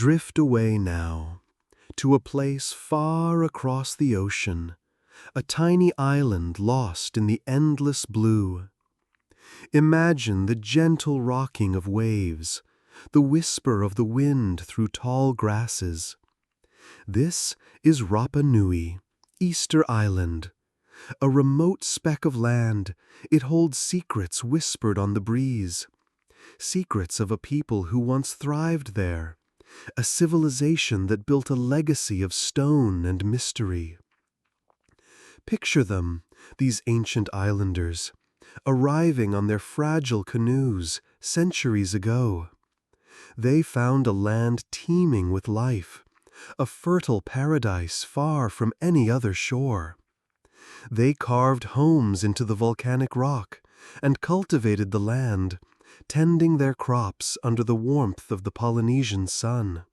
Drift away now, to a place far across the ocean, a tiny island lost in the endless blue. Imagine the gentle rocking of waves, the whisper of the wind through tall grasses. This is Rapa Nui, Easter Island. A remote speck of land, it holds secrets whispered on the breeze. Secrets of a people who once thrived there, a civilization that built a legacy of stone and mystery. Picture them, these ancient islanders, arriving on their fragile canoes centuries ago. They found a land teeming with life, a fertile paradise far from any other shore. They carved homes into the volcanic rock and cultivated the land, tending their crops under the warmth of the Polynesian sun.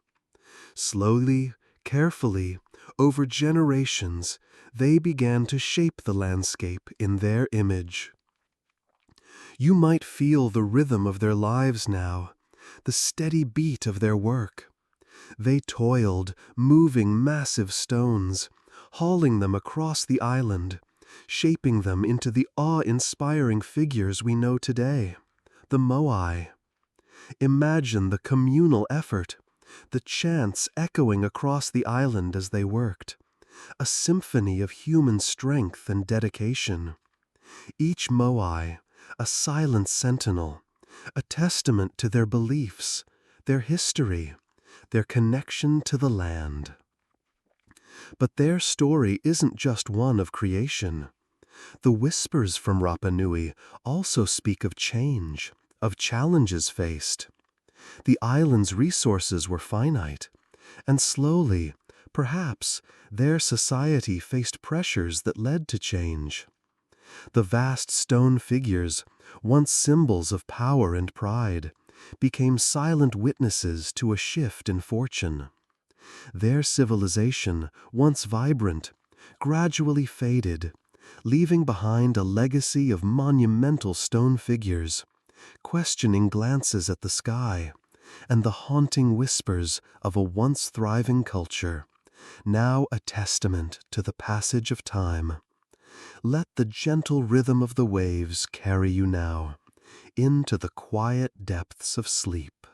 Slowly, carefully, over generations, they began to shape the landscape in their image. You might feel the rhythm of their lives now, the steady beat of their work. They toiled, moving massive stones, hauling them across the island, shaping them into the awe-inspiring figures we know today, the Moai. Imagine the communal effort, the chants echoing across the island as they worked, a symphony of human strength and dedication. Each Moai, a silent sentinel, a testament to their beliefs, their history, their connection to the land. But their story isn't just one of creation. The whispers from Rapa Nui also speak of change, of challenges faced. The island's resources were finite, and slowly, perhaps, their society faced pressures that led to change. The vast stone figures, once symbols of power and pride, became silent witnesses to a shift in fortune. Their civilization, once vibrant, gradually faded, leaving behind a legacy of monumental stone figures, questioning glances at the sky, and the haunting whispers of a once thriving culture, now a testament to the passage of time. Let the gentle rhythm of the waves carry you now, into the quiet depths of sleep.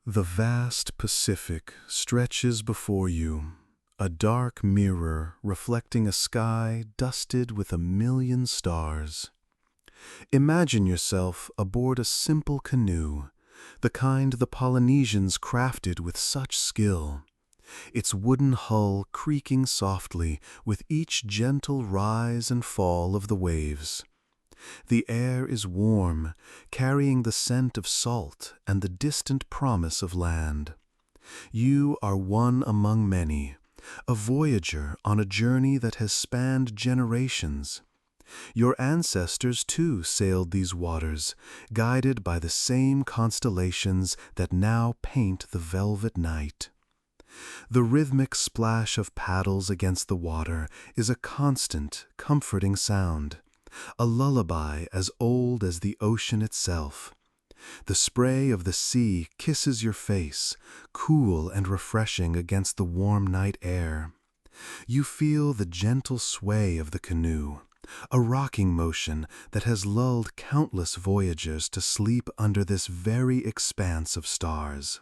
The vast Pacific stretches before you, a dark mirror reflecting a sky dusted with 1,000,000 stars. Imagine yourself aboard a simple canoe, the kind the Polynesians crafted with such skill, its wooden hull creaking softly with each gentle rise and fall of the waves. The air is warm, carrying the scent of salt and the distant promise of land. You are one among many, a voyager on a journey that has spanned generations. Your ancestors too sailed these waters, guided by the same constellations that now paint the velvet night. The rhythmic splash of paddles against the water is a constant, comforting sound, a lullaby as old as the ocean itself. The spray of the sea kisses your face, cool and refreshing against the warm night air. You feel the gentle sway of the canoe, a rocking motion that has lulled countless voyagers to sleep under this very expanse of stars.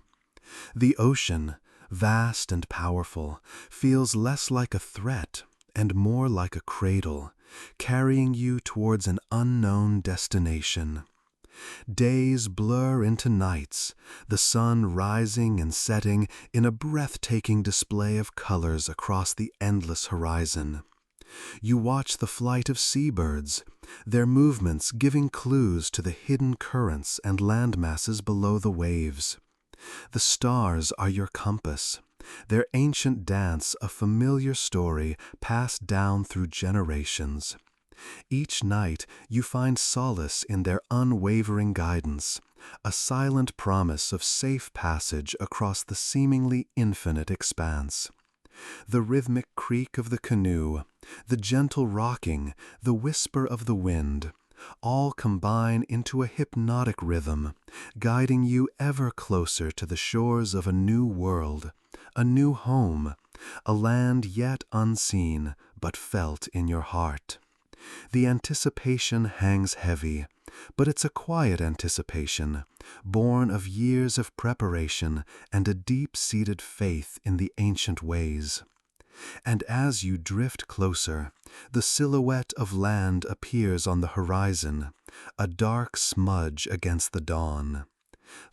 The ocean, vast and powerful, feels less like a threat and more like a cradle, carrying you towards an unknown destination. Days blur into nights, the sun rising and setting in a breathtaking display of colors across the endless horizon. You watch the flight of seabirds, their movements giving clues to the hidden currents and landmasses below the waves. The stars are your compass, their ancient dance a familiar story passed down through generations. Each night you find solace in their unwavering guidance, a silent promise of safe passage across the seemingly infinite expanse. The rhythmic creak of the canoe, the gentle rocking, the whisper of the wind, all combine into a hypnotic rhythm, guiding you ever closer to the shores of a new world, a new home, a land yet unseen but felt in your heart. The anticipation hangs heavy, but it's a quiet anticipation, born of years of preparation and a deep-seated faith in the ancient ways. And as you drift closer, the silhouette of land appears on the horizon, a dark smudge against the dawn.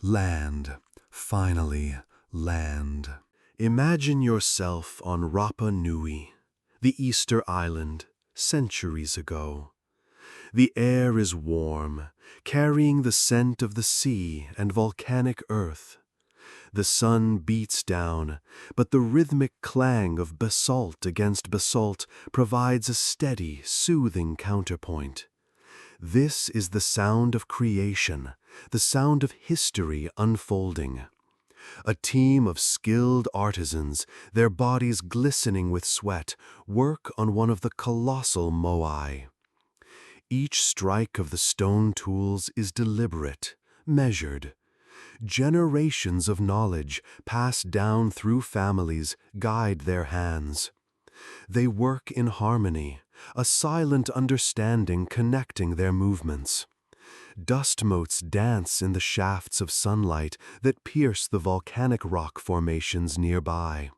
Land, finally, land. Imagine yourself on Rapa Nui, the Easter Island, centuries ago. The air is warm, carrying the scent of the sea and volcanic earth. The sun beats down, but the rhythmic clang of basalt against basalt provides a steady, soothing counterpoint. This is the sound of creation, the sound of history unfolding. A team of skilled artisans, their bodies glistening with sweat, work on one of the colossal Moai. Each strike of the stone tools is deliberate, measured. Generations of knowledge passed down through families guide their hands. They work in harmony, a silent understanding connecting their movements. Dust motes dance in the shafts of sunlight that pierce the volcanic rock formations nearby.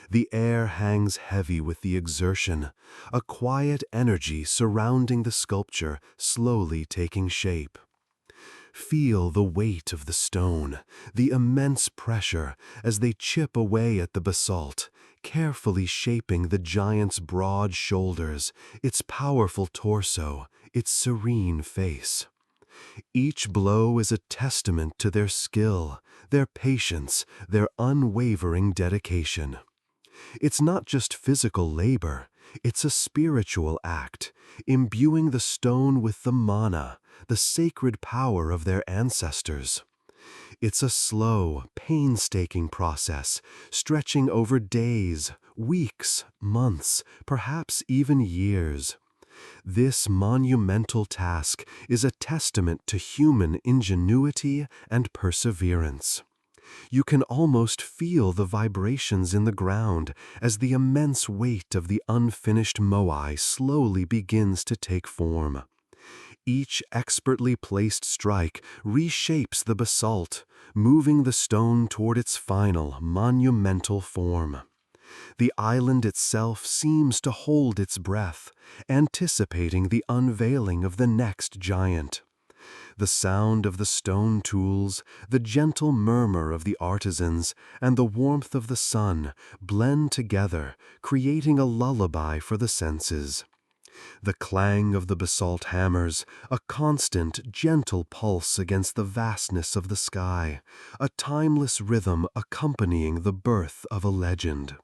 The air hangs heavy with the exertion, a quiet energy surrounding the sculpture slowly taking shape. Feel the weight of the stone, the immense pressure as they chip away at the basalt, carefully shaping the giant's broad shoulders, its powerful torso, its serene face. Each blow is a testament to their skill, their patience, their unwavering dedication. It's not just physical labor, it's a spiritual act, imbuing the stone with the mana, the sacred power of their ancestors. It's a slow, painstaking process, stretching over days, weeks, months, perhaps even years. This monumental task is a testament to human ingenuity and perseverance. You can almost feel the vibrations in the ground as the immense weight of the unfinished Moai slowly begins to take form. Each expertly placed strike reshapes the basalt, moving the stone toward its final, monumental form. The island itself seems to hold its breath, anticipating the unveiling of the next giant. The sound of the stone tools, the gentle murmur of the artisans, and the warmth of the sun blend together, creating a lullaby for the senses. The clang of the basalt hammers, a constant, gentle pulse against the vastness of the sky, a timeless rhythm accompanying the birth of a legend.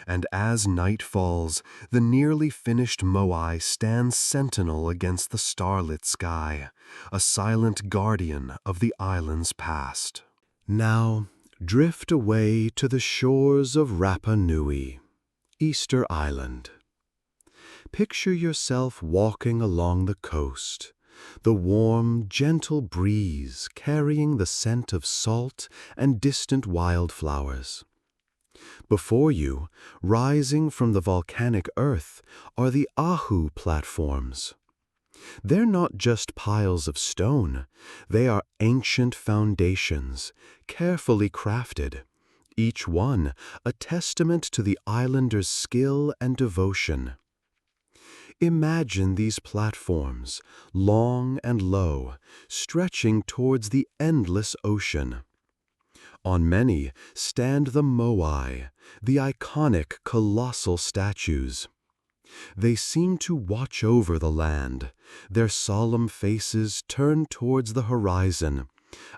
And as night falls, the nearly finished Moai stands sentinel against the starlit sky, a silent guardian of the island's past. Now, drift away to the shores of Rapa Nui, Easter Island. Picture yourself walking along the coast, the warm, gentle breeze carrying the scent of salt and distant wildflowers. Before you, rising from the volcanic earth, are the Ahu platforms. They're not just piles of stone, they are ancient foundations, carefully crafted, each one a testament to the islanders' skill and devotion. Imagine these platforms, long and low, stretching towards the endless ocean. On many stand the Moai, the iconic colossal statues. They seem to watch over the land, their solemn faces turned towards the horizon,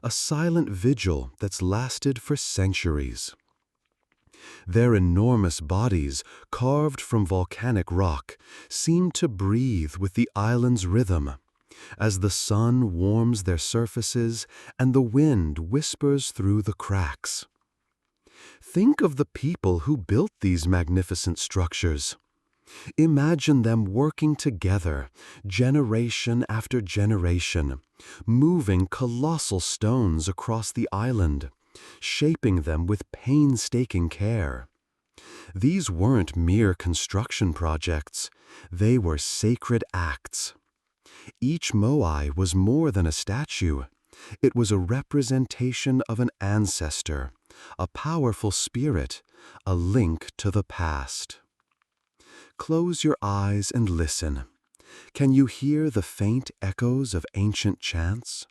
a silent vigil that's lasted for centuries. Their enormous bodies, carved from volcanic rock, seem to breathe with the island's rhythm, as the sun warms their surfaces and the wind whispers through the cracks. Think of the people who built these magnificent structures. Imagine them working together, generation after generation, moving colossal stones across the island, shaping them with painstaking care. These weren't mere construction projects, they were sacred acts. Each Moai was more than a statue. It was a representation of an ancestor, a powerful spirit, a link to the past. Close your eyes and listen. Can you hear the faint echoes of ancient chants?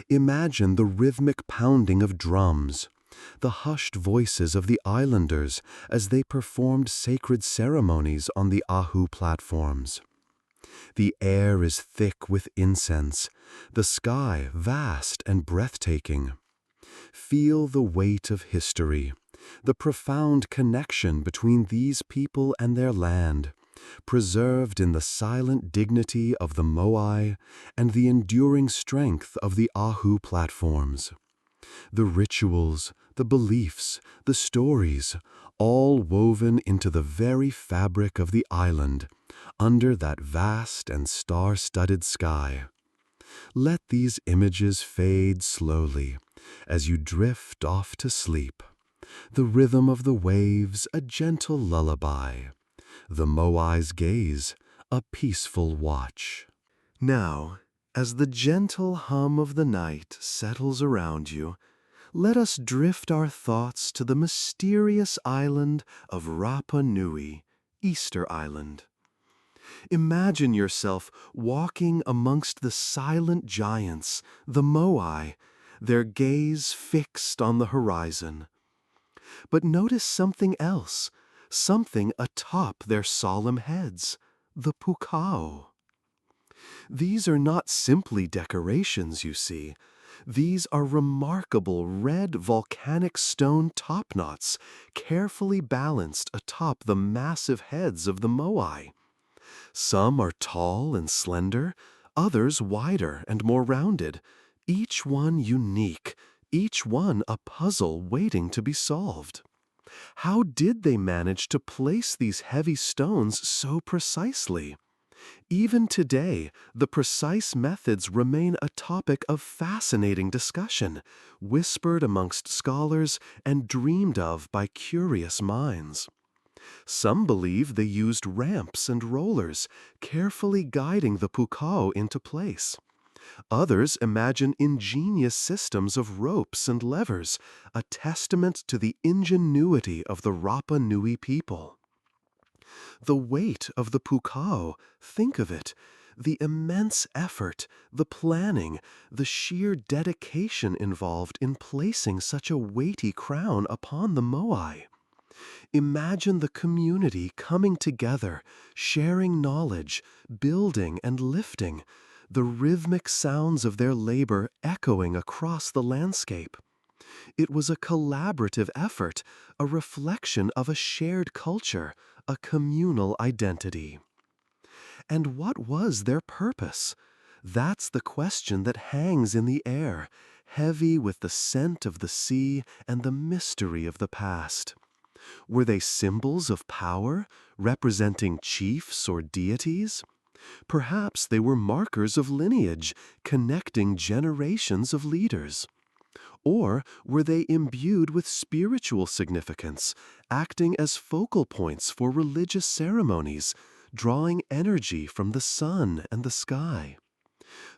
Imagine the rhythmic pounding of drums, the hushed voices of the islanders as they performed sacred ceremonies on the Ahu platforms. The air is thick with incense, the sky vast and breathtaking. Feel the weight of history, the profound connection between these people and their land, preserved in the silent dignity of the Moai and the enduring strength of the Ahu platforms. The rituals, the beliefs, the stories, all woven into the very fabric of the island, under that vast and star-studded sky. Let these images fade slowly as you drift off to sleep. The rhythm of the waves a gentle lullaby, the Moai's gaze a peaceful watch. Now, as the gentle hum of the night settles around you, let us drift our thoughts to the mysterious island of Rapa Nui, Easter Island. Imagine yourself walking amongst the silent giants, the Moai, their gaze fixed on the horizon. But notice something else, something atop their solemn heads, the Pukao. These are not simply decorations, you see. These are remarkable red volcanic stone topknots, carefully balanced atop the massive heads of the Moai. Some are tall and slender, others wider and more rounded, each one unique, each one a puzzle waiting to be solved. How did they manage to place these heavy stones so precisely? Even today, the precise methods remain a topic of fascinating discussion, whispered amongst scholars and dreamed of by curious minds. Some believe they used ramps and rollers, carefully guiding the Pukao into place. Others imagine ingenious systems of ropes and levers, a testament to the ingenuity of the Rapa Nui people. The weight of the Pukao, think of it, the immense effort, the planning, the sheer dedication involved in placing such a weighty crown upon the Moai. Imagine the community coming together, sharing knowledge, building and lifting, the rhythmic sounds of their labor echoing across the landscape. It was a collaborative effort, a reflection of a shared culture, a communal identity. And what was their purpose? That's the question that hangs in the air, heavy with the scent of the sea and the mystery of the past. Were they symbols of power, representing chiefs or deities? Perhaps they were markers of lineage, connecting generations of leaders. Or were they imbued with spiritual significance, acting as focal points for religious ceremonies, drawing energy from the sun and the sky?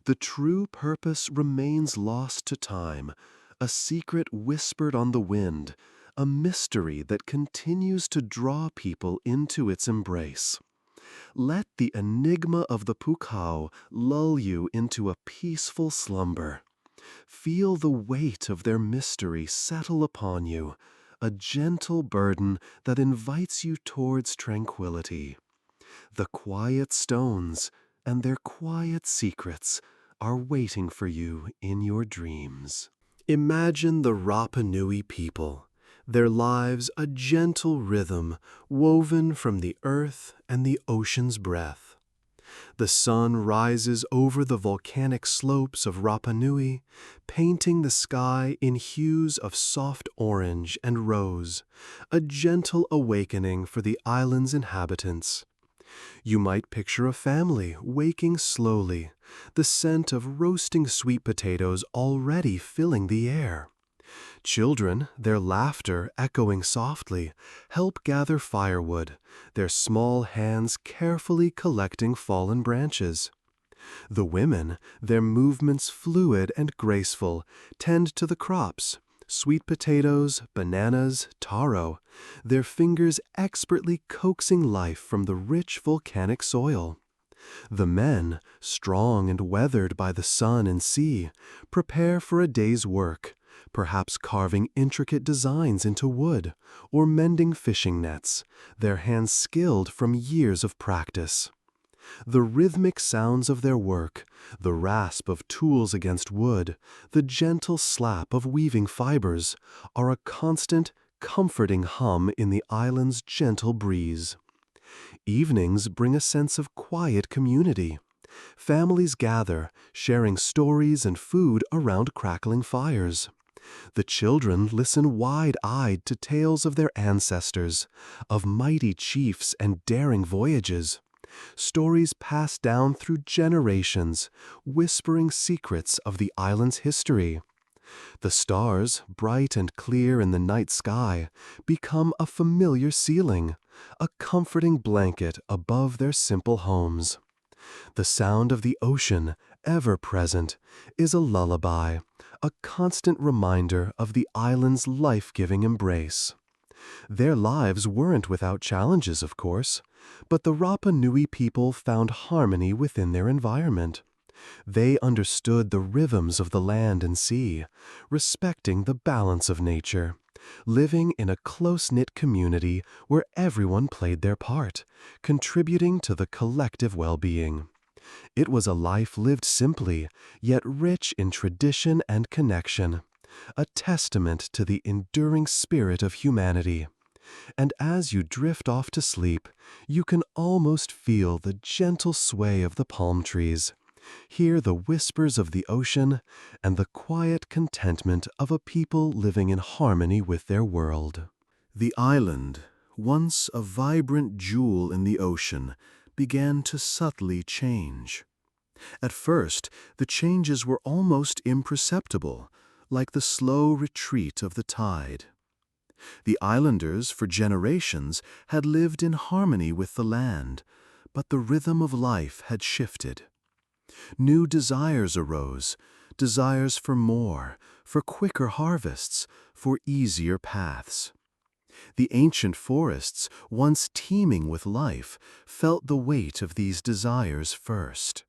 The true purpose remains lost to time, a secret whispered on the wind, a mystery that continues to draw people into its embrace. Let the enigma of the Pukao lull you into a peaceful slumber. Feel the weight of their mystery settle upon you, a gentle burden that invites you towards tranquility. The quiet stones and their quiet secrets are waiting for you in your dreams. Imagine the Rapa Nui people, their lives a gentle rhythm woven from the earth and the ocean's breath. The sun rises over the volcanic slopes of Rapa Nui, painting the sky in hues of soft orange and rose, a gentle awakening for the island's inhabitants. You might picture a family waking slowly, the scent of roasting sweet potatoes already filling the air. Children, their laughter echoing softly, help gather firewood, their small hands carefully collecting fallen branches. The women, their movements fluid and graceful, tend to the crops, sweet potatoes, bananas, taro, their fingers expertly coaxing life from the rich volcanic soil. The men, strong and weathered by the sun and sea, prepare for a day's work, perhaps carving intricate designs into wood or mending fishing nets, their hands skilled from years of practice. The rhythmic sounds of their work, the rasp of tools against wood, the gentle slap of weaving fibers, are a constant, comforting hum in the island's gentle breeze. Evenings bring a sense of quiet community. Families gather, sharing stories and food around crackling fires. The children listen wide-eyed to tales of their ancestors, of mighty chiefs and daring voyages. Stories passed down through generations, whispering secrets of the island's history. The stars, bright and clear in the night sky, become a familiar ceiling, a comforting blanket above their simple homes. The sound of the ocean, ever present, is a lullaby, a constant reminder of the island's life-giving embrace. Their lives weren't without challenges, of course, but the Rapa Nui people found harmony within their environment. They understood the rhythms of the land and sea, respecting the balance of nature, living in a close-knit community where everyone played their part, contributing to the collective well-being. It was a life lived simply, yet rich in tradition and connection, a testament to the enduring spirit of humanity. And as you drift off to sleep, you can almost feel the gentle sway of the palm trees, hear the whispers of the ocean, and the quiet contentment of a people living in harmony with their world. The island, once a vibrant jewel in the ocean, began to subtly change. At first, the changes were almost imperceptible, like the slow retreat of the tide. The islanders, for generations, had lived in harmony with the land, but the rhythm of life had shifted. New desires arose, desires for more, for quicker harvests, for easier paths. The ancient forests, once teeming with life, felt the weight of these desires first.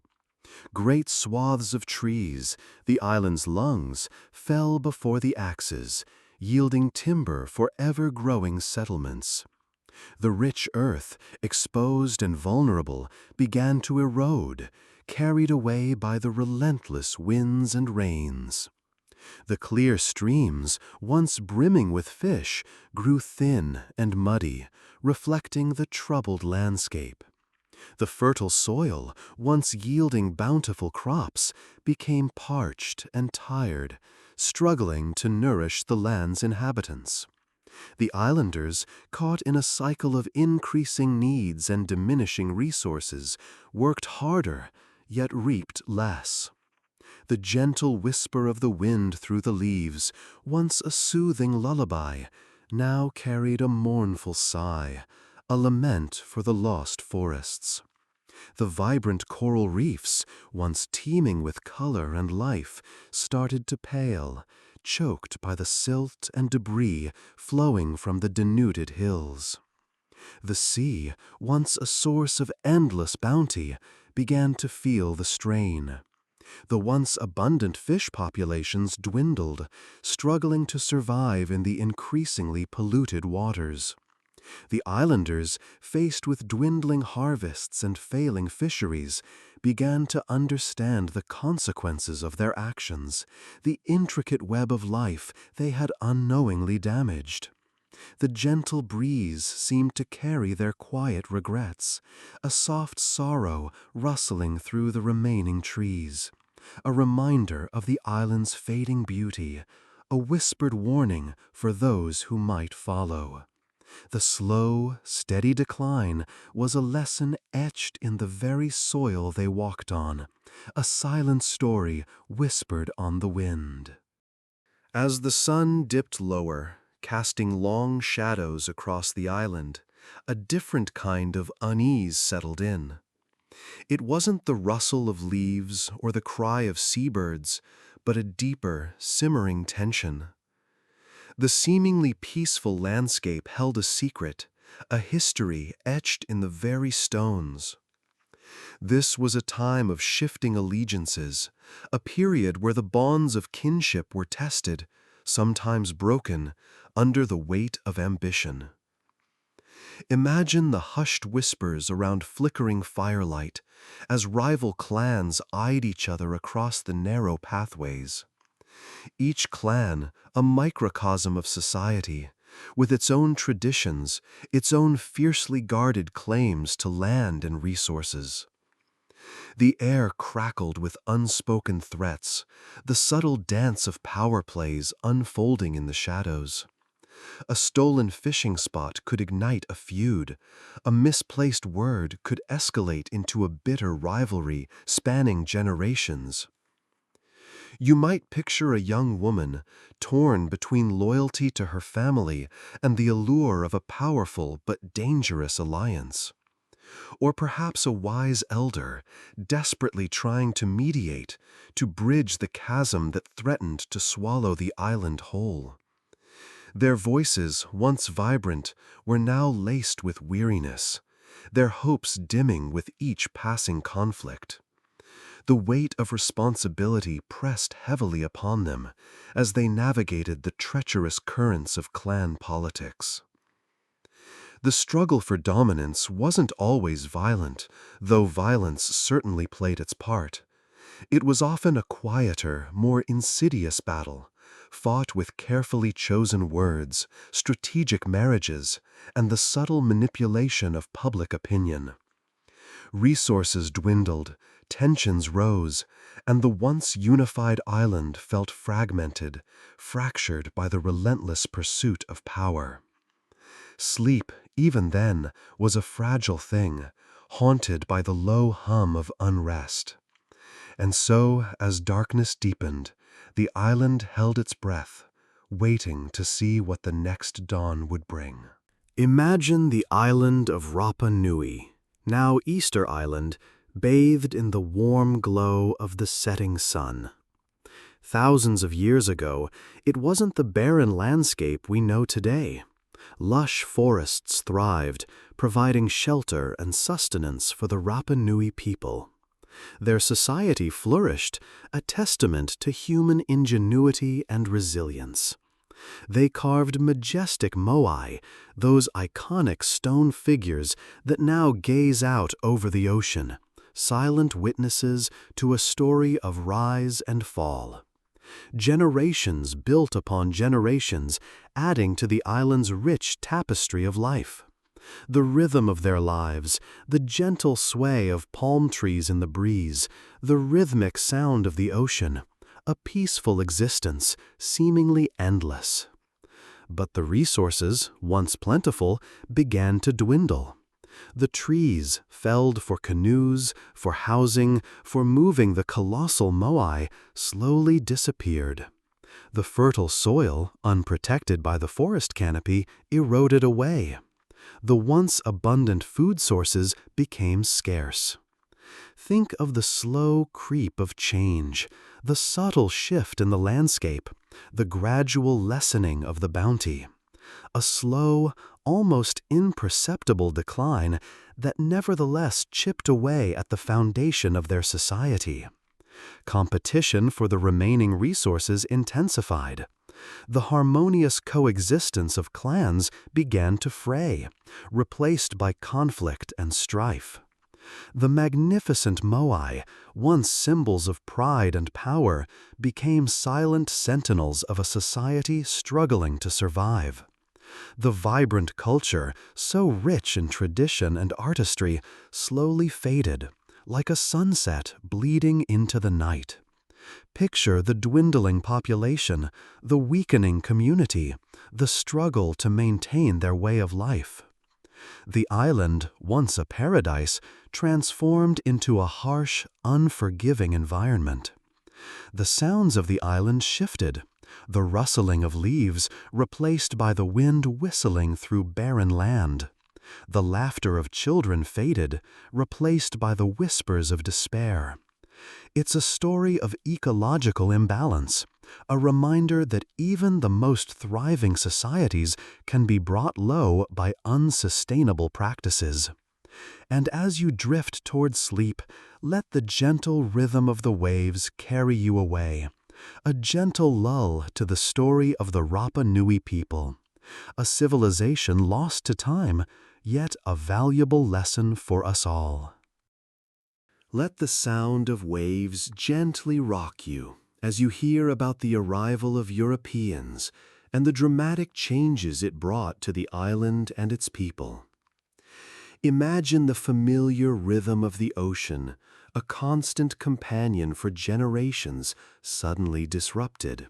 Great swaths of trees, the island's lungs, fell before the axes, yielding timber for ever-growing settlements. The rich earth, exposed and vulnerable, began to erode, carried away by the relentless winds and rains. The clear streams, once brimming with fish, grew thin and muddy, reflecting the troubled landscape. The fertile soil, once yielding bountiful crops, became parched and tired, struggling to nourish the land's inhabitants. The islanders, caught in a cycle of increasing needs and diminishing resources, worked harder, yet reaped less. The gentle whisper of the wind through the leaves, once a soothing lullaby, now carried a mournful sigh, a lament for the lost forests. The vibrant coral reefs, once teeming with color and life, started to pale, choked by the silt and debris flowing from the denuded hills. The sea, once a source of endless bounty, began to feel the strain. The once abundant fish populations dwindled, struggling to survive in the increasingly polluted waters. The islanders, faced with dwindling harvests and failing fisheries, began to understand the consequences of their actions, the intricate web of life they had unknowingly damaged. The gentle breeze seemed to carry their quiet regrets, a soft sorrow rustling through the remaining trees, a reminder of the island's fading beauty, a whispered warning for those who might follow. The slow, steady decline was a lesson etched in the very soil they walked on, a silent story whispered on the wind. As the sun dipped lower, casting long shadows across the island, a different kind of unease settled in. It wasn't the rustle of leaves or the cry of seabirds, but a deeper, simmering tension. The seemingly peaceful landscape held a secret, a history etched in the very stones. This was a time of shifting allegiances, a period where the bonds of kinship were tested, sometimes broken, under the weight of ambition. Imagine the hushed whispers around flickering firelight as rival clans eyed each other across the narrow pathways. Each clan a microcosm of society, with its own traditions, its own fiercely guarded claims to land and resources. The air crackled with unspoken threats, the subtle dance of power plays unfolding in the shadows. A stolen fishing spot could ignite a feud. A misplaced word could escalate into a bitter rivalry spanning generations. You might picture a young woman torn between loyalty to her family and the allure of a powerful but dangerous alliance. Or perhaps a wise elder, desperately trying to mediate, to bridge the chasm that threatened to swallow the island whole. Their voices, once vibrant, were now laced with weariness, their hopes dimming with each passing conflict. The weight of responsibility pressed heavily upon them as they navigated the treacherous currents of clan politics. The struggle for dominance wasn't always violent, though violence certainly played its part. It was often a quieter, more insidious battle, fought with carefully chosen words, strategic marriages, and the subtle manipulation of public opinion. Resources dwindled, tensions rose, and the once unified island felt fragmented, fractured by the relentless pursuit of power. Sleep, even then, was a fragile thing, haunted by the low hum of unrest. And so, as darkness deepened, the island held its breath, waiting to see what the next dawn would bring. Imagine the island of Rapa Nui, now Easter Island, bathed in the warm glow of the setting sun. Thousands of years ago, it wasn't the barren landscape we know today. Lush forests thrived, providing shelter and sustenance for the Rapa Nui people. Their society flourished, a testament to human ingenuity and resilience. They carved majestic moai, those iconic stone figures that now gaze out over the ocean, silent witnesses to a story of rise and fall. Generations built upon generations, adding to the island's rich tapestry of life. The rhythm of their lives, the gentle sway of palm trees in the breeze, the rhythmic sound of the ocean, a peaceful existence, seemingly endless. But the resources, once plentiful, began to dwindle. The trees, felled for canoes, for housing, for moving the colossal moai, slowly disappeared. The fertile soil, unprotected by the forest canopy, eroded away. The once abundant food sources became scarce. Think of the slow creep of change, the subtle shift in the landscape, the gradual lessening of the bounty. A slow, almost imperceptible decline that nevertheless chipped away at the foundation of their society. Competition for the remaining resources intensified. The harmonious coexistence of clans began to fray, replaced by conflict and strife. The magnificent moai, once symbols of pride and power, became silent sentinels of a society struggling to survive. The vibrant culture, so rich in tradition and artistry, slowly faded, like a sunset bleeding into the night. Picture the dwindling population, the weakening community, the struggle to maintain their way of life. The island, once a paradise, transformed into a harsh, unforgiving environment. The sounds of the island shifted, the rustling of leaves replaced by the wind whistling through barren land. The laughter of children faded, replaced by the whispers of despair. It's a story of ecological imbalance, a reminder that even the most thriving societies can be brought low by unsustainable practices. And as you drift toward sleep, let the gentle rhythm of the waves carry you away, a gentle lull to the story of the Rapa Nui people, a civilization lost to time, yet a valuable lesson for us all. Let the sound of waves gently rock you as you hear about the arrival of Europeans and the dramatic changes it brought to the island and its people. Imagine the familiar rhythm of the ocean, a constant companion for generations, suddenly disrupted.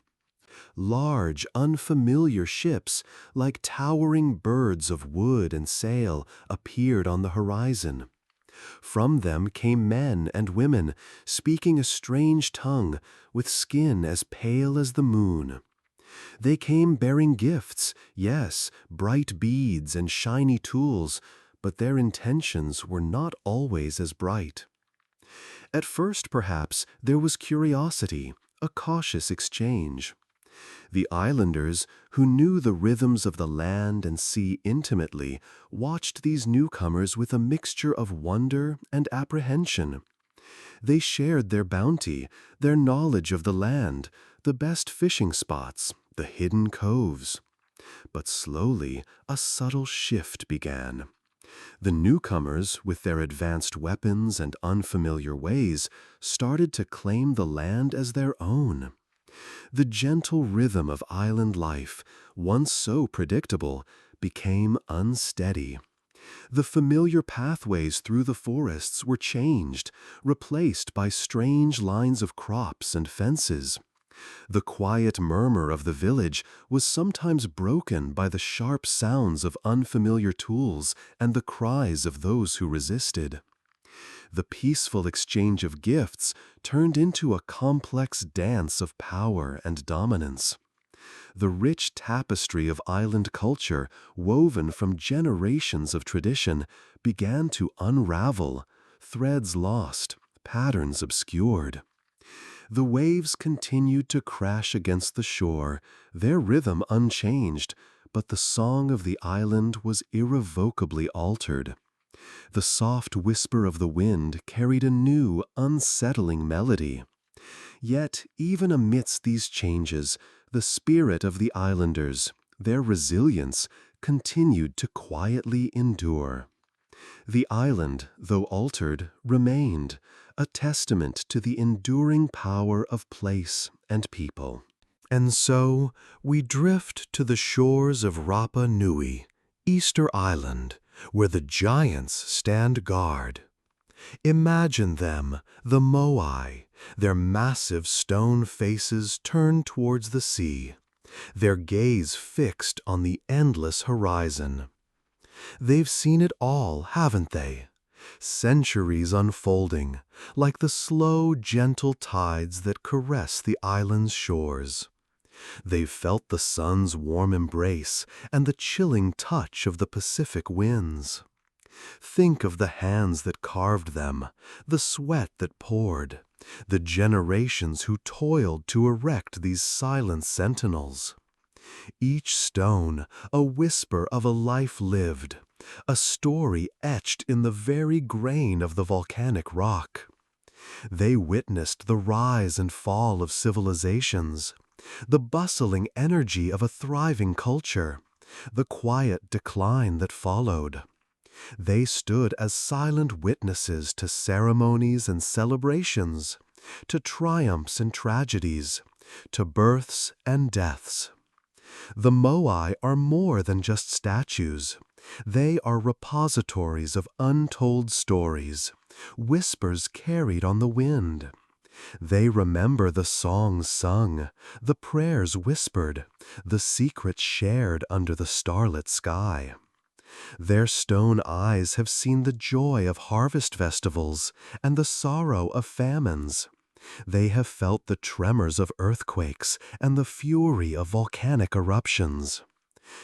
Large, unfamiliar ships, like towering birds of wood and sail, appeared on the horizon. From them came men and women, speaking a strange tongue, with skin as pale as the moon. They came bearing gifts, yes, bright beads and shiny tools, but their intentions were not always as bright. At first, perhaps, there was curiosity, a cautious exchange. The islanders, who knew the rhythms of the land and sea intimately, watched these newcomers with a mixture of wonder and apprehension. They shared their bounty, their knowledge of the land, the best fishing spots, the hidden coves. But slowly, a subtle shift began. The newcomers, with their advanced weapons and unfamiliar ways, started to claim the land as their own. The gentle rhythm of island life, once so predictable, became unsteady. The familiar pathways through the forests were changed, replaced by strange lines of crops and fences. The quiet murmur of the village was sometimes broken by the sharp sounds of unfamiliar tools and the cries of those who resisted. The peaceful exchange of gifts turned into a complex dance of power and dominance. The rich tapestry of island culture, woven from generations of tradition, began to unravel, threads lost, patterns obscured. The waves continued to crash against the shore, their rhythm unchanged, but the song of the island was irrevocably altered. The soft whisper of the wind carried a new, unsettling melody. Yet, even amidst these changes, the spirit of the islanders, their resilience, continued to quietly endure. The island, though altered, remained, a testament to the enduring power of place and people. And so, we drift to the shores of Rapa Nui, Easter Island, where the giants stand guard. Imagine them, the Moai, their massive stone faces turned towards the sea, their gaze fixed on the endless horizon. They've seen it all, haven't they? Centuries unfolding, like the slow, gentle tides that caress the island's shores. They've felt the sun's warm embrace and the chilling touch of the Pacific winds. Think of the hands that carved them, the sweat that poured, the generations who toiled to erect these silent sentinels. Each stone, a whisper of a life lived, a story etched in the very grain of the volcanic rock. They witnessed the rise and fall of civilizations, the bustling energy of a thriving culture, the quiet decline that followed. They stood as silent witnesses to ceremonies and celebrations, to triumphs and tragedies, to births and deaths. The Moai are more than just statues. They are repositories of untold stories, whispers carried on the wind. They remember the songs sung, the prayers whispered, the secrets shared under the starlit sky. Their stone eyes have seen the joy of harvest festivals and the sorrow of famines. They have felt the tremors of earthquakes and the fury of volcanic eruptions.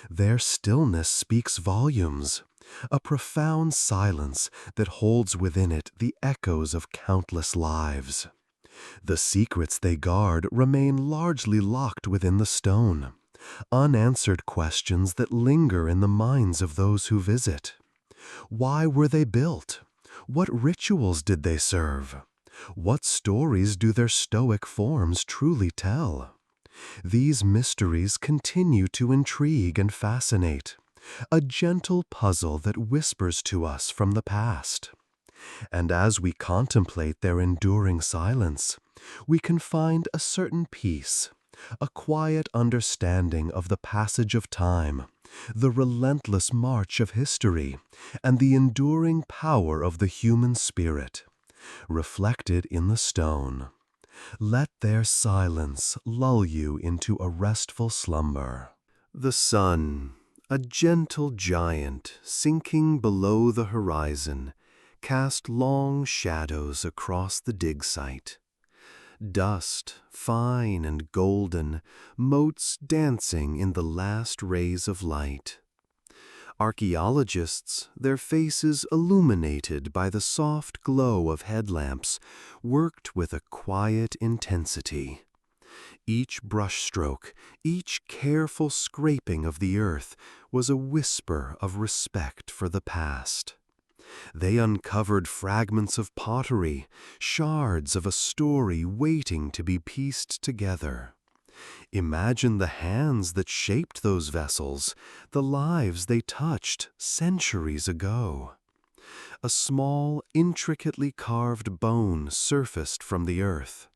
Their stillness speaks volumes, a profound silence that holds within it the echoes of countless lives. The secrets they guard remain largely locked within the stone, unanswered questions that linger in the minds of those who visit. Why were they built? What rituals did they serve? What stories do their stoic forms truly tell? These mysteries continue to intrigue and fascinate, a gentle puzzle that whispers to us from the past. And as we contemplate their enduring silence, we can find a certain peace, a quiet understanding of the passage of time, the relentless march of history, and the enduring power of the human spirit, reflected in the stone. Let their silence lull you into a restful slumber. The sun, a gentle giant sinking below the horizon, cast long shadows across the dig site. Dust, fine and golden, motes dancing in the last rays of light. Archaeologists, their faces illuminated by the soft glow of headlamps, worked with a quiet intensity. Each brushstroke, each careful scraping of the earth was a whisper of respect for the past. They uncovered fragments of pottery, shards of a story waiting to be pieced together. Imagine the hands that shaped those vessels, the lives they touched centuries ago. A small, intricately carved bone surfaced from the earth.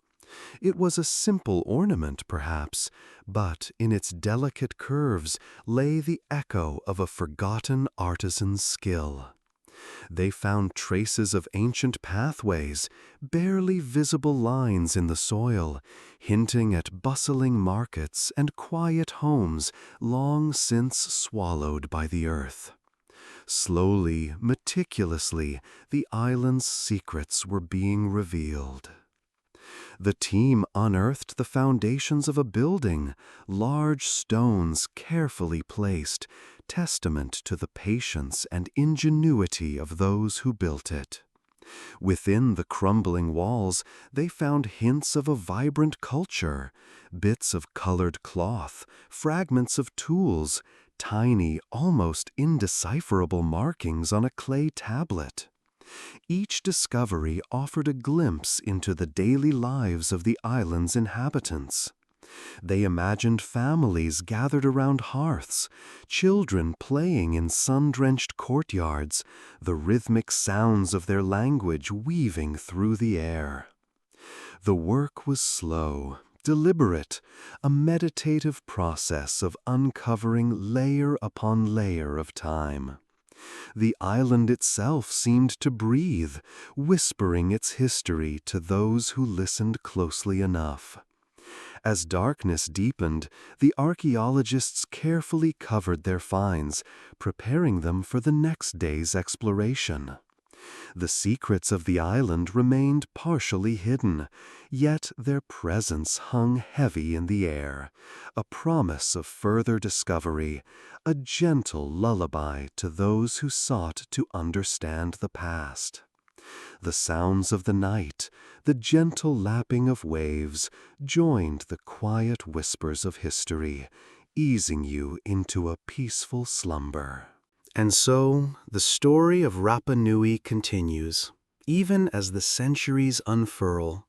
It was a simple ornament, perhaps, but in its delicate curves lay the echo of a forgotten artisan's skill. They found traces of ancient pathways, barely visible lines in the soil, hinting at bustling markets and quiet homes long since swallowed by the earth. Slowly, meticulously, the island's secrets were being revealed. The team unearthed the foundations of a building, large stones carefully placed, testament to the patience and ingenuity of those who built it. Within the crumbling walls, they found hints of a vibrant culture, bits of colored cloth, fragments of tools, tiny, almost indecipherable markings on a clay tablet. Each discovery offered a glimpse into the daily lives of the island's inhabitants. They imagined families gathered around hearths, children playing in sun-drenched courtyards, the rhythmic sounds of their language weaving through the air. The work was slow, deliberate, a meditative process of uncovering layer upon layer of time. The island itself seemed to breathe, whispering its history to those who listened closely enough. As darkness deepened, the archaeologists carefully covered their finds, preparing them for the next day's exploration. The secrets of the island remained partially hidden, yet their presence hung heavy in the air, a promise of further discovery, a gentle lullaby to those who sought to understand the past. The sounds of the night, the gentle lapping of waves, joined the quiet whispers of history, easing you into a peaceful slumber. And so, the story of Rapa Nui continues, even as the centuries unfurl.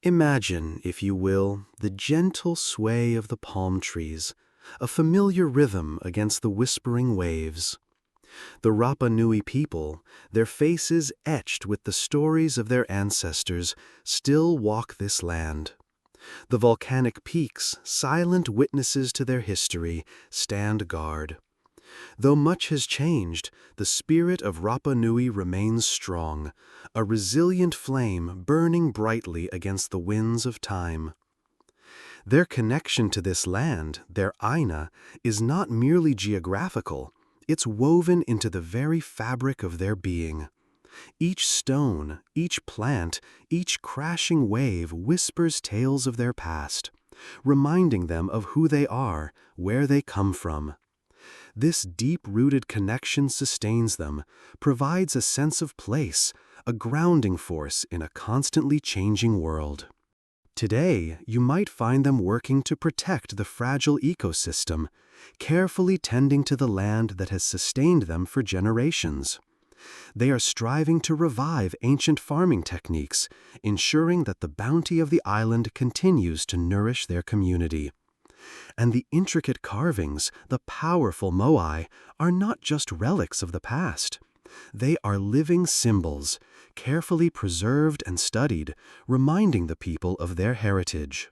Imagine, if you will, the gentle sway of the palm trees, a familiar rhythm against the whispering waves. The Rapa Nui people, their faces etched with the stories of their ancestors, still walk this land. The volcanic peaks, silent witnesses to their history, stand guard. Though much has changed, the spirit of Rapa Nui remains strong, a resilient flame burning brightly against the winds of time. Their connection to this land, their Aina, is not merely geographical, it's woven into the very fabric of their being. Each stone, each plant, each crashing wave whispers tales of their past, reminding them of who they are, where they come from. This deep-rooted connection sustains them, provides a sense of place, a grounding force in a constantly changing world. Today, you might find them working to protect the fragile ecosystem, carefully tending to the land that has sustained them for generations. They are striving to revive ancient farming techniques, ensuring that the bounty of the island continues to nourish their community. And the intricate carvings, the powerful moai, are not just relics of the past. They are living symbols, carefully preserved and studied, reminding the people of their heritage.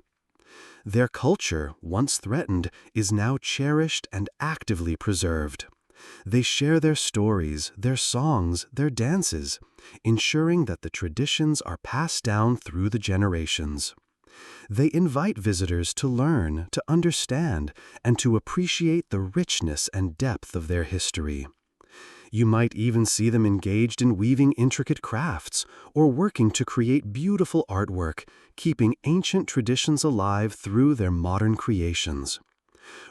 Their culture, once threatened, is now cherished and actively preserved. They share their stories, their songs, their dances, ensuring that the traditions are passed down through the generations. They invite visitors to learn, to understand, and to appreciate the richness and depth of their history. You might even see them engaged in weaving intricate crafts or working to create beautiful artwork, keeping ancient traditions alive through their modern creations.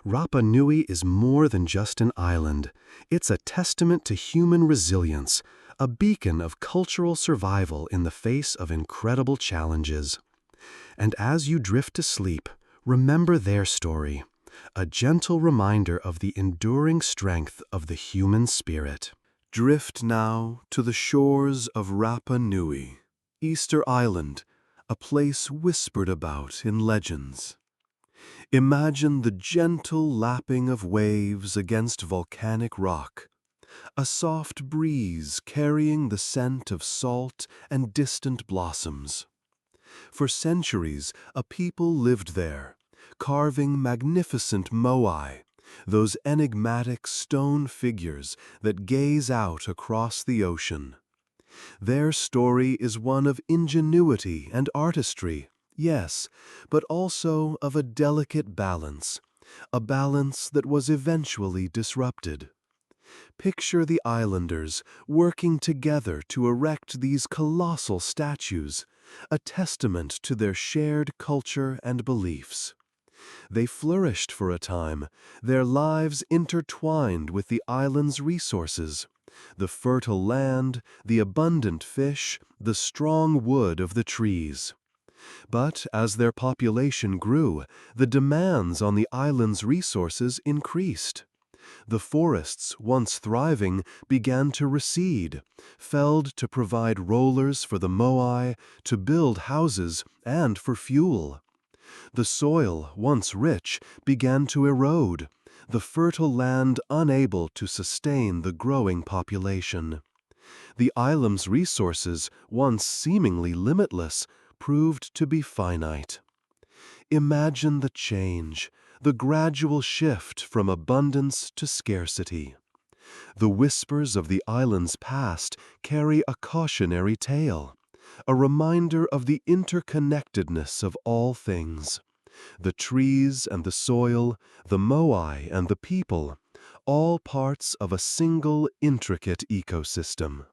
Rapa Nui is more than just an island. It's a testament to human resilience, a beacon of cultural survival in the face of incredible challenges. And as you drift to sleep, remember their story, a gentle reminder of the enduring strength of the human spirit. Drift now to the shores of Rapa Nui, Easter Island, a place whispered about in legends. Imagine the gentle lapping of waves against volcanic rock, a soft breeze carrying the scent of salt and distant blossoms. For centuries, a people lived there, carving magnificent moai, those enigmatic stone figures that gaze out across the ocean. Their story is one of ingenuity and artistry, yes, but also of a delicate balance, a balance that was eventually disrupted. Picture the islanders working together to erect these colossal statues, a testament to their shared culture and beliefs. They flourished for a time, their lives intertwined with the island's resources, the fertile land, the abundant fish, the strong wood of the trees. But as their population grew, the demands on the island's resources increased. The forests, once thriving, began to recede, felled to provide rollers for the moai, to build houses, and for fuel. The soil, once rich, began to erode, the fertile land unable to sustain the growing population. The island's resources, once seemingly limitless, proved to be finite. Imagine the change, the gradual shift from abundance to scarcity. The whispers of the island's past carry a cautionary tale, a reminder of the interconnectedness of all things. The trees and the soil, the moai and the people, all parts of a single intricate ecosystem.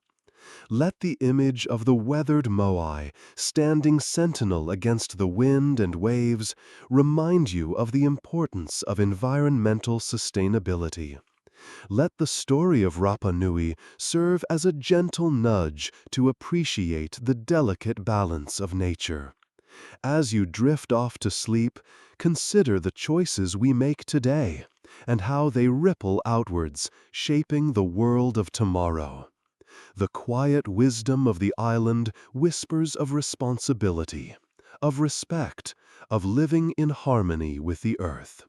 Let the image of the weathered moai, standing sentinel against the wind and waves, remind you of the importance of environmental sustainability. Let the story of Rapa Nui serve as a gentle nudge to appreciate the delicate balance of nature. As you drift off to sleep, consider the choices we make today and how they ripple outwards, shaping the world of tomorrow. The quiet wisdom of the island whispers of responsibility, of respect, of living in harmony with the earth.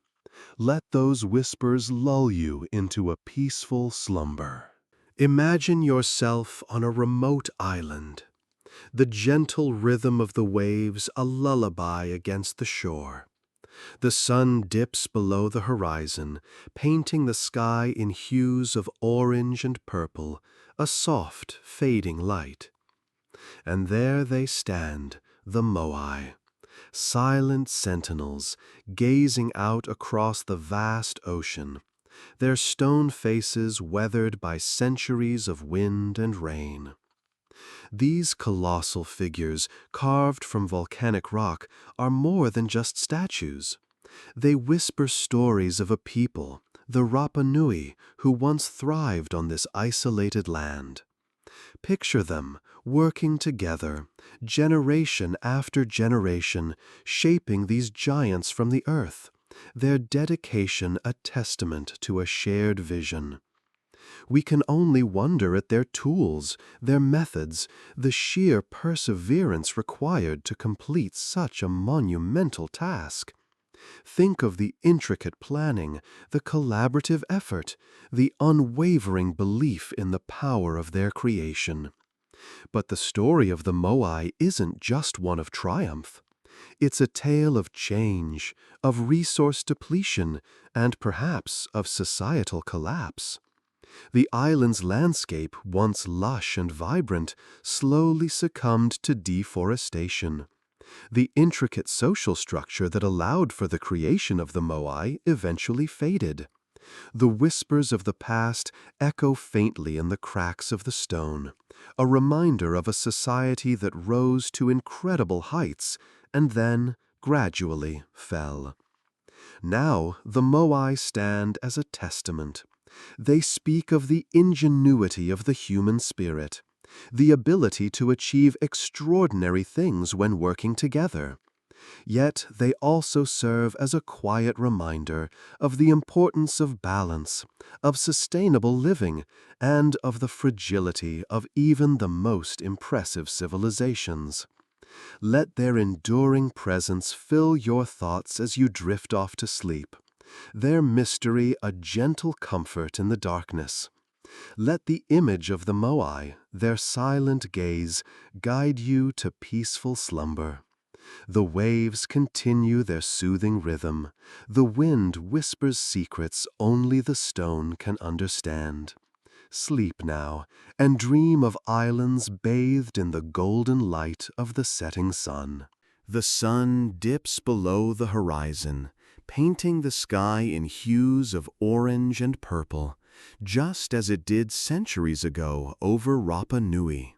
Let those whispers lull you into a peaceful slumber. Imagine yourself on a remote island, the gentle rhythm of the waves a lullaby against the shore. The sun dips below the horizon, painting the sky in hues of orange and purple, a soft, fading light. And there they stand, the Moai, silent sentinels, gazing out across the vast ocean, their stone faces weathered by centuries of wind and rain. These colossal figures, carved from volcanic rock, are more than just statues. They whisper stories of a people, the Rapa Nui, who once thrived on this isolated land. Picture them, working together, generation after generation, shaping these giants from the earth, their dedication a testament to a shared vision. We can only wonder at their tools, their methods, the sheer perseverance required to complete such a monumental task. Think of the intricate planning, the collaborative effort, the unwavering belief in the power of their creation. But the story of the Moai isn't just one of triumph. It's a tale of change, of resource depletion, and perhaps of societal collapse. The island's landscape, once lush and vibrant, slowly succumbed to deforestation. The intricate social structure that allowed for the creation of the Moai eventually faded. The whispers of the past echo faintly in the cracks of the stone, a reminder of a society that rose to incredible heights and then, gradually, fell. Now the Moai stand as a testament. They speak of the ingenuity of the human spirit, the ability to achieve extraordinary things when working together. Yet they also serve as a quiet reminder of the importance of balance, of sustainable living, and of the fragility of even the most impressive civilizations. Let their enduring presence fill your thoughts as you drift off to sleep, their mystery a gentle comfort in the darkness. Let the image of the Moai, their silent gaze, guide you to peaceful slumber. The waves continue their soothing rhythm. The wind whispers secrets only the stone can understand. Sleep now, and dream of islands bathed in the golden light of the setting sun. The sun dips below the horizon, painting the sky in hues of orange and purple, just as it did centuries ago over Rapa Nui.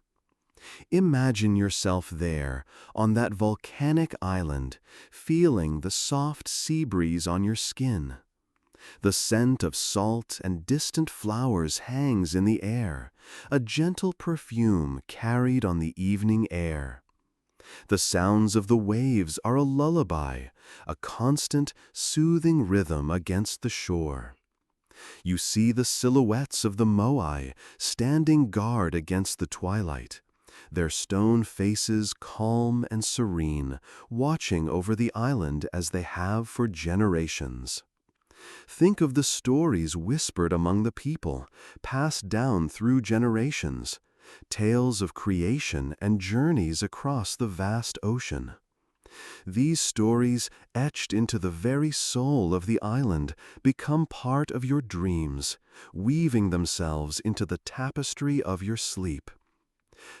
Imagine yourself there, on that volcanic island, feeling the soft sea breeze on your skin. The scent of salt and distant flowers hangs in the air, a gentle perfume carried on the evening air. The sounds of the waves are a lullaby, a constant, soothing rhythm against the shore. You see the silhouettes of the Moai standing guard against the twilight, their stone faces calm and serene, watching over the island as they have for generations. Think of the stories whispered among the people, passed down through generations, tales of creation and journeys across the vast ocean. These stories, etched into the very soul of the island, become part of your dreams, weaving themselves into the tapestry of your sleep.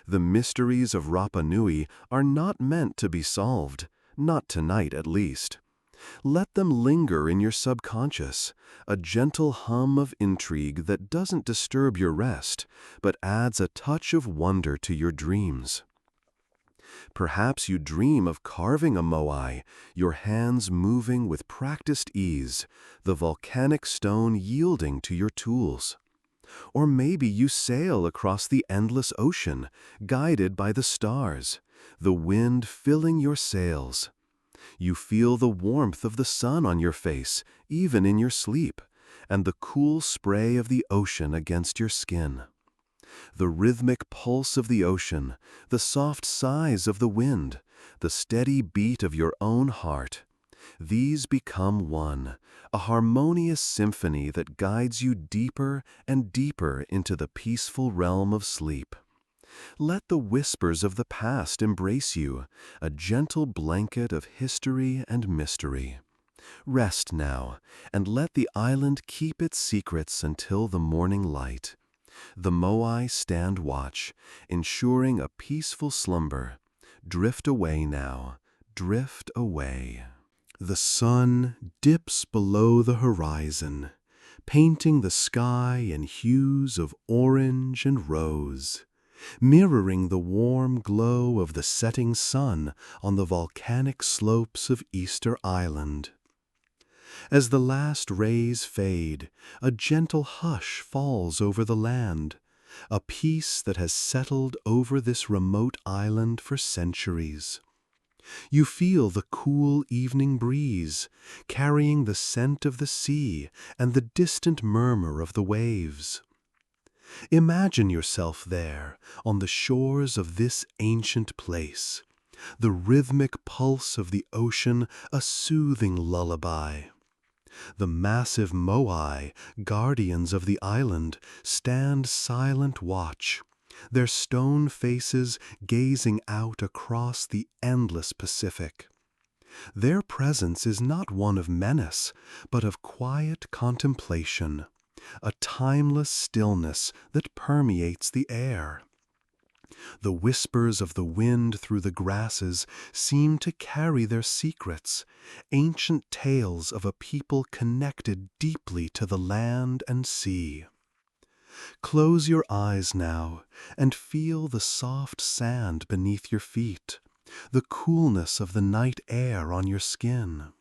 The mysteries of Rapa Nui are not meant to be solved, not tonight at least. Let them linger in your subconscious, a gentle hum of intrigue that doesn't disturb your rest, but adds a touch of wonder to your dreams. Perhaps you dream of carving a Moai, your hands moving with practiced ease, the volcanic stone yielding to your tools. Or maybe you sail across the endless ocean, guided by the stars, the wind filling your sails. You feel the warmth of the sun on your face, even in your sleep, and the cool spray of the ocean against your skin. The rhythmic pulse of the ocean, the soft sighs of the wind, the steady beat of your own heart. These become one, a harmonious symphony that guides you deeper and deeper into the peaceful realm of sleep. Let the whispers of the past embrace you, a gentle blanket of history and mystery. Rest now, and let the island keep its secrets until the morning light. The Moai stand watch, ensuring a peaceful slumber. Drift away now, drift away. The sun dips below the horizon, painting the sky in hues of orange and rose, mirroring the warm glow of the setting sun on the volcanic slopes of Easter Island. As the last rays fade, a gentle hush falls over the land, a peace that has settled over this remote island for centuries. You feel the cool evening breeze, carrying the scent of the sea and the distant murmur of the waves. Imagine yourself there, on the shores of this ancient place, the rhythmic pulse of the ocean a soothing lullaby. The massive Moai, guardians of the island, stand silent watch, their stone faces gazing out across the endless Pacific. Their presence is not one of menace, but of quiet contemplation, a timeless stillness that permeates the air. The whispers of the wind through the grasses seem to carry their secrets, ancient tales of a people connected deeply to the land and sea. Close your eyes now and feel the soft sand beneath your feet, the coolness of the night air on your skin.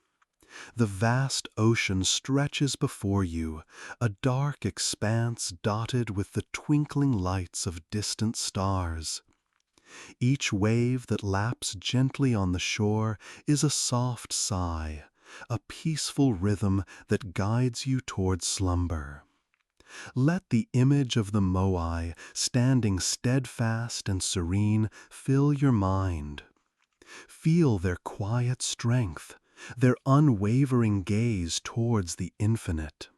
The vast ocean stretches before you, a dark expanse dotted with the twinkling lights of distant stars. Each wave that laps gently on the shore is a soft sigh, a peaceful rhythm that guides you toward slumber. Let the image of the Moai, standing steadfast and serene, fill your mind. Feel their quiet strength, their unwavering gaze towards the infinite.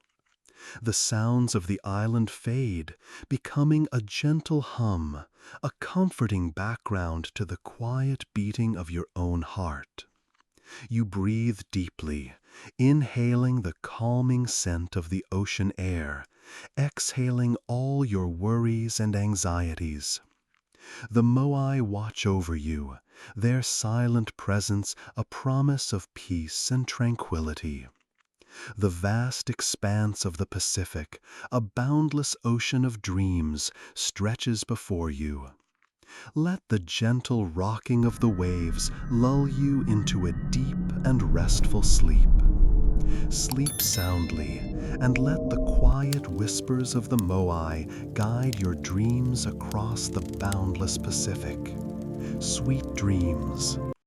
The sounds of the island fade, becoming a gentle hum, a comforting background to the quiet beating of your own heart. You breathe deeply, inhaling the calming scent of the ocean air, exhaling all your worries and anxieties. The Moai watch over you, their silent presence a promise of peace and tranquility. The vast expanse of the Pacific, a boundless ocean of dreams, stretches before you. Let the gentle rocking of the waves lull you into a deep and restful sleep. Sleep soundly, and let the quiet whispers of the Moai guide your dreams across the boundless Pacific. Sweet dreams.